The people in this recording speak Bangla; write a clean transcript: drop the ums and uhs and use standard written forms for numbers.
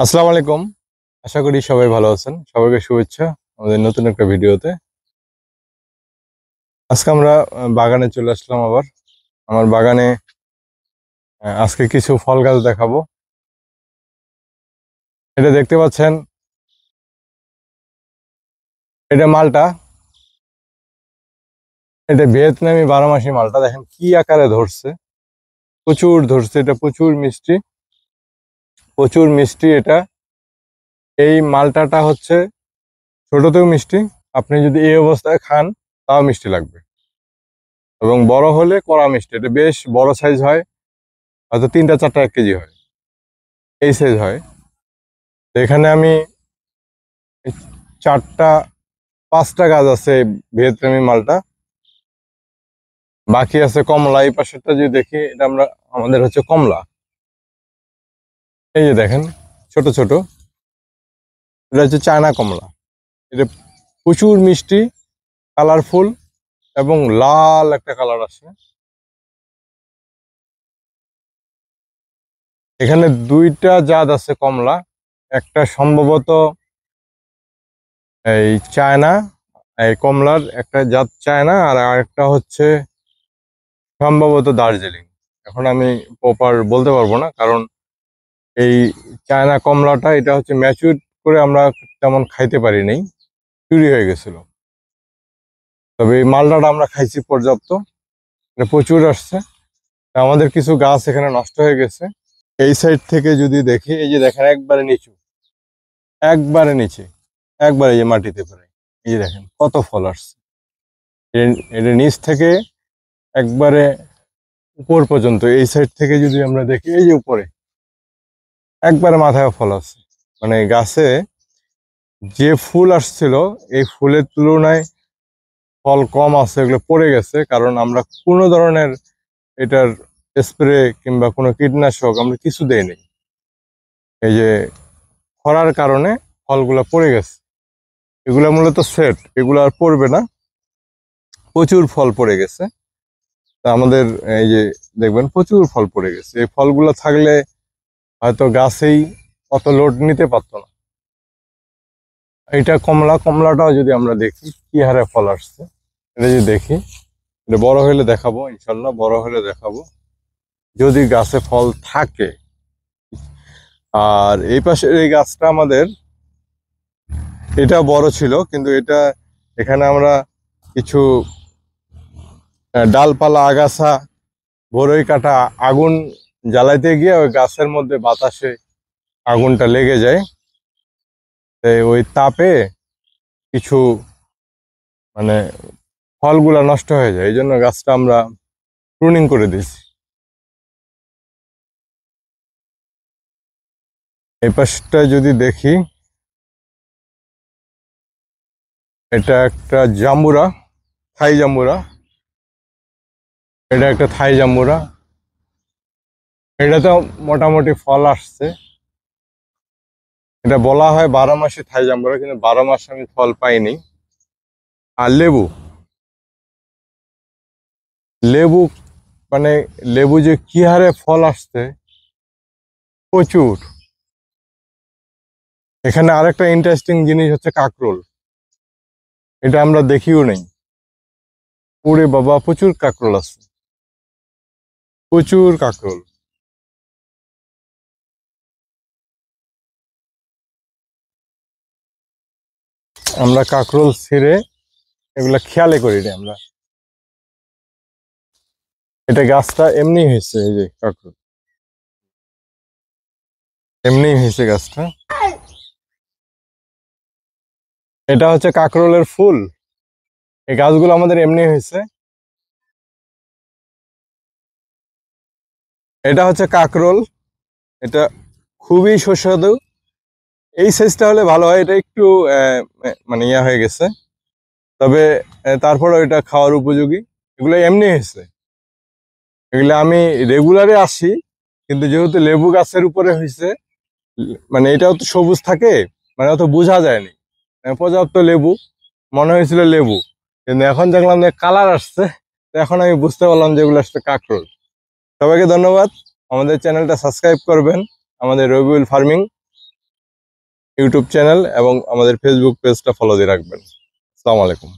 আসসালামু আলাইকুম। আশা করি সবাই ভালো আছেন। সবাইকে শুভেচ্ছা আমাদের নতুন একটা ভিডিওতে। আজকে আমরা বাগানে চলে আসলাম আবার। আমার বাগানে আজকে কিছু ফল গাছ দেখাবো। এটা দেখতে পাচ্ছেন, এটা মালটা। এটা ভিয়েতনামি 12 মাসি মালটা। দেখেন কি আকারে ধরছে, প্রচুর ধরছে। এটা প্রচুর মিষ্টি, প্রচুর মিষ্টি এটা। এই মালটাটা হচ্ছে ছোটতেও মিষ্টি, আপনি যদি এই অবস্থায় খান তাও মিষ্টি লাগবে, এবং বড় হলে কড়া মিষ্টি। এটা বেশ বড় সাইজ হয়, হয়তো 3-4টা 1 কেজি হয়, এই সাইজ হয়। তো এখানে আমি এই 4টা 5টা গাছ আছে ভিয়েতনামি মালটা। বাকি আছে কমলা। এই পাশেরটা যদি দেখি, এটা আমাদের হচ্ছে কমলা। এই যে দেখেন, ছোট ছোট, এটা হচ্ছে চায়না কমলা। এটা প্রচুর মিষ্টি, কালারফুল, এবং লাল একটা কালার আছে। এখানে 2টা জাত আছে কমলা। একটা সম্ভবত এই চায়না, এই কমলার একটা জাত চায়না, আর আরেকটা হচ্ছে সম্ভবত দার্জিলিং। এখন আমি প্রপার বলতে পারবো না, কারণ এই চায়না কমলাটা এটা হচ্ছে ম্যাচিউর করে আমরা তেমন খাইতে পারি নাই, চুরি হয়ে গেছিল। তবে এই মালটাটা আমরা খাইছি পর্যাপ্ত, এটা প্রচুর আসছে। তা আমাদের কিছু গাছ এখানে নষ্ট হয়ে গেছে। এই সাইড থেকে যদি দেখি, এই যে দেখেন একবারে নিচু, একবারে নিচে, একবারে এই যে মাটিতে পড়ে, এই যে দেখেন কত ফল আসছে। এটা নিচ থেকে একবারে উপর পর্যন্ত। এই সাইড থেকে যদি আমরা দেখি, এই যে উপরে একবারে মাথায় ফল আছে। মানে গাছে যে ফুল আসছিল, এই ফুলের তুলনায় ফল কম আছে, এগুলো পড়ে গেছে। কারণ আমরা কোনো ধরনের এটার স্প্রে কিংবা কোনো কীটনাশক আমরা কিছু দেইনি। এই যে খরার কারণে ফলগুলো পড়ে গেছে। এগুলা মূলত সেট, এগুলো আর পড়বে না। প্রচুর ফল পড়ে গেছে। তা আমাদের এই যে দেখবেন প্রচুর ফল পড়ে গেছে। এই ফলগুলো থাকলে হয়তো গাছেই অত লোড নিতে পারতো না। এটা কমলা। কমলাটাও যদি আমরা দেখি কি হারে ফল আসছে, এটা যদি দেখি, এটা বড় হলে দেখাবো, ইনশাল্লাহ বড় হলে দেখাবো যদি গাছে ফল থাকে। আর এই পাশের এই গাছটা আমাদের, এটা বড় ছিল, কিন্তু এটা এখানে আমরা কিছু ডালপালা আগাছা বড়ই কাটা আগুন জ্বালাইতে গিয়ে ওই গাছের মধ্যে বাতাসে আগুনটা লেগে যায়। তাই ওই তাপে কিছু মানে ফলগুলা নষ্ট হয়ে যায়, এই জন্য গাছটা আমরা প্রুনিং করে দিয়েছি। এই পাশটা যদি দেখি, এটা একটা জাম্বুরা, থাই জাম্বুরা। এটা একটা থাই জাম্বুরা। এটাতে মোটামুটি ফল আসছে। এটা বলা হয় 12 মাসে থাই জাম্বুরা, কিন্তু 12 মাস আমি ফল পাইনি। আর লেবু, লেবু মানে লেবু যে কি হারে ফল আসছে, প্রচুর। এখানে আরেকটা ইন্টারেস্টিং জিনিস হচ্ছে কাকরোল। এটা আমরা দেখিও নেই। ওরে বাবা, প্রচুর কাকরোল আছে, প্রচুর কাকরোল। আমরা কাকরোল ছেড়ে এগুলা খেয়ালে করি না আমরা। এটা গাছটা এমনি হয়েছে, এই যে কাকরোল এমনি হয়েছে গাছটা। এটা হচ্ছে কাকরোলের ফুল। এই গাছগুলো আমাদের এমনি হয়েছে। এটা হচ্ছে কাকরোল। এটা খুবই সুস্বাদু। এই সাইজটা হলে ভালো হয়। এটা একটু মানে ইয়া হয়ে গেছে, তবে তারপরে এটা খাওয়ার উপযোগী। এগুলো এমনি হয়েছে। এগুলো আমি রেগুলারে আসি, কিন্তু যেহেতু লেবু গাছের উপরে হয়েছে, মানে এটাও তো সবুজ থাকে, মানে অত বোঝা যায়নি। পর্যাপ্ত লেবু মনে হয়েছিল লেবু, কিন্তু এখন দেখলাম যে কালার আসছে। তো এখন আমি বুঝতে পারলাম যে এগুলো আসলে কাকরোল। সবাইকে ধন্যবাদ। আমাদের চ্যানেলটা সাবস্ক্রাইব করবেন, আমাদের রবিউল ফার্মিং। ইউটিউব চ্যানেল এবং আমাদের ফেসবুক পেজটা ফলো দিয়ে রাখবেন। আসসালামু আলাইকুম।